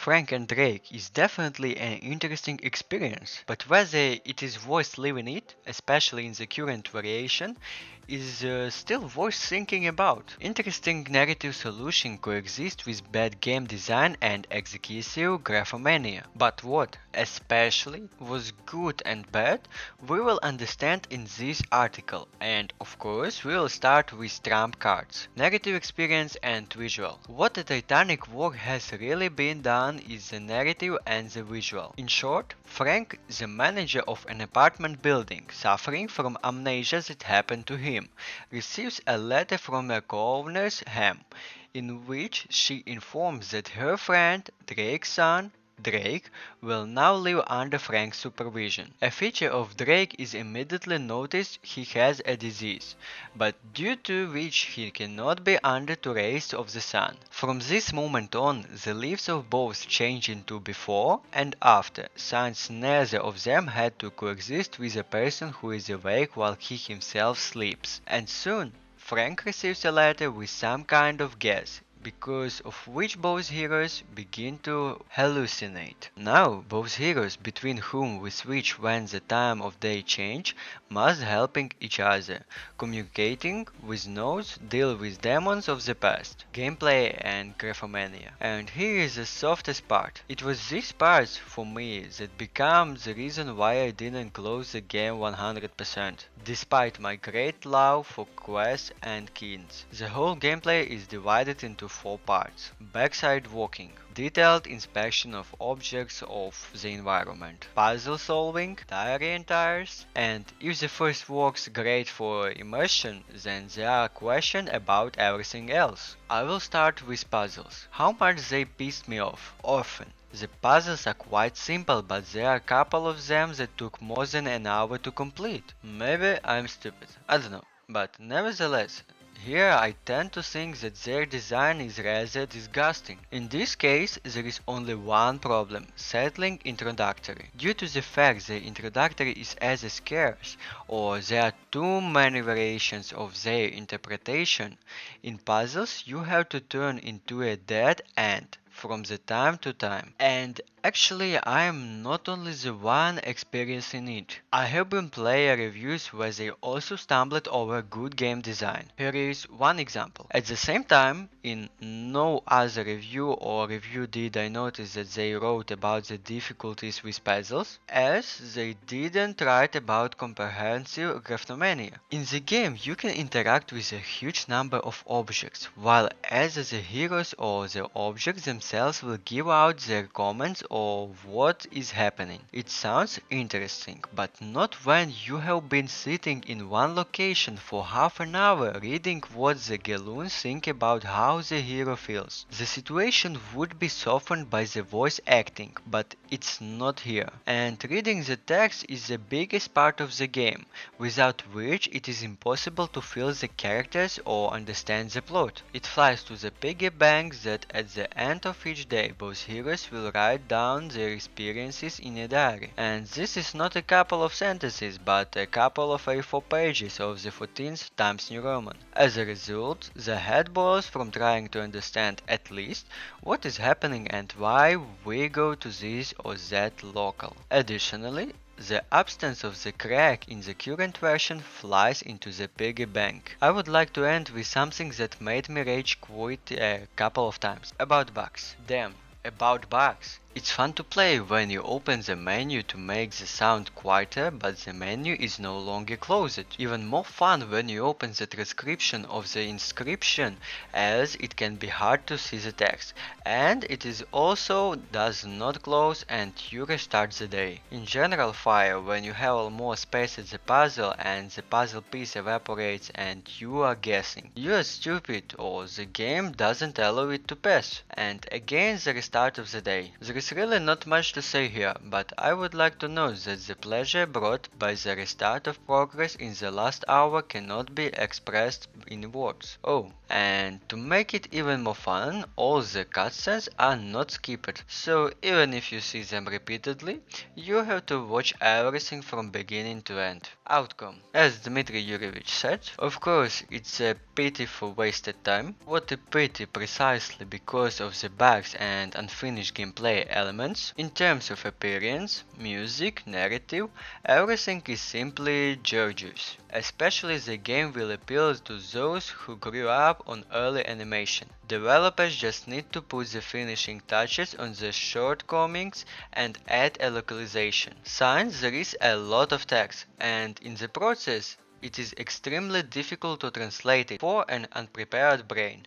Frank and Drake is definitely an interesting experience, but whether it is worth living it, especially in the current variation, is still worth thinking about. Interesting narrative solution coexist with bad game design and executive graphomania. But what, especially, was good and bad, we will understand in this article, and of course we will start with trump cards, narrative experience and visual. What the Titanic work has really been done is the narrative and the visual. In short, Frank, the manager of an apartment building, suffering from amnesia that happened to him, receives a letter from a co-owner's Ham, in which she informs that her friend, Drake's son, Drake, will now live under Frank's supervision. A feature of Drake is immediately noticed he has a disease, but due to which he cannot be under the rays of the sun. From this moment on, the lives of both change into before and after, since neither of them had to coexist with a person who is awake while he himself sleeps. And soon, Frank receives a letter with some kind of gas, because of which both heroes begin to hallucinate. Now, both heroes between whom we switch when the time of day change must helping each other, communicating with notes, deal with demons of the past, gameplay and graphomania. And here is the softest part. It was this part for me that became the reason why I didn't close the game 100%, despite my great love for quests and keys. The whole gameplay is divided into 4 parts. Backside walking, detailed inspection of objects of the environment, puzzle solving, diary entires, and if the first works great for immersion, then there are questions about everything else. I will start with puzzles. How much they pissed me off, often. The puzzles are quite simple, but there are a couple of them that took more than an hour to complete. Maybe I'm stupid, I don't know, but nevertheless, here I tend to think that their design is rather disgusting. In this case, there is only one problem, settling introductory. Due to the fact the introductory is either scarce, or there are too many variations of their interpretation, in puzzles you have to turn into a dead end from the time to time. And actually I am not only the one experiencing it. I have been player reviews where they also stumbled over good game design. Here is one example. At the same time, in no other review or review did I notice that they wrote about the difficulties with puzzles, as they didn't write about comprehensive graphomania. In the game you can interact with a huge number of objects, while either the heroes or the objects themselves will give out their comments of what is happening. It sounds interesting, but not when you have been sitting in one location for half an hour reading what the Galoons think about how the hero feels. The situation would be softened by the voice acting, but it's not here. And reading the text is the biggest part of the game, without which it is impossible to feel the characters or understand the plot. It flies to the piggy bank that at the end of each day both heroes will write down their experiences in a diary. And this is not a couple of sentences, but a couple of A4 pages of the 14th Times New Roman. As a result, the head boils from trying to understand at least what is happening and why we go to this or that local. Additionally, the absence of the crack in the current version flies into the piggy bank. I would like to end with something that made me rage quit a couple of times. About bugs. Damn, about bugs. It's fun to play when you open the menu to make the sound quieter, but the menu is no longer closed. Even more fun when you open the transcription of the inscription, as it can be hard to see the text, and it is also does not close and you restart the day. In general fire, when you have more space at the puzzle and the puzzle piece evaporates and you are guessing. You are stupid or the game doesn't allow it to pass, and again the restart of the day. There is really not much to say here, but I would like to note that the pleasure brought by the restart of progress in the last hour cannot be expressed in words. Oh, and to make it even more fun, all the cutscenes are not skipped, so even if you see them repeatedly, you have to watch everything from beginning to end. outcome. As Dmitry Yurevich said, of course it's a pity for wasted time. What a pity precisely because of the bugs and unfinished gameplay elements. In terms of appearance, music, narrative, everything is simply gorgeous. Especially the game will appeal to those who grew up on early animation. Developers just need to put the finishing touches on the shortcomings and add a localization. Since there is a lot of text, and in the process, it is extremely difficult to translate it for an unprepared brain.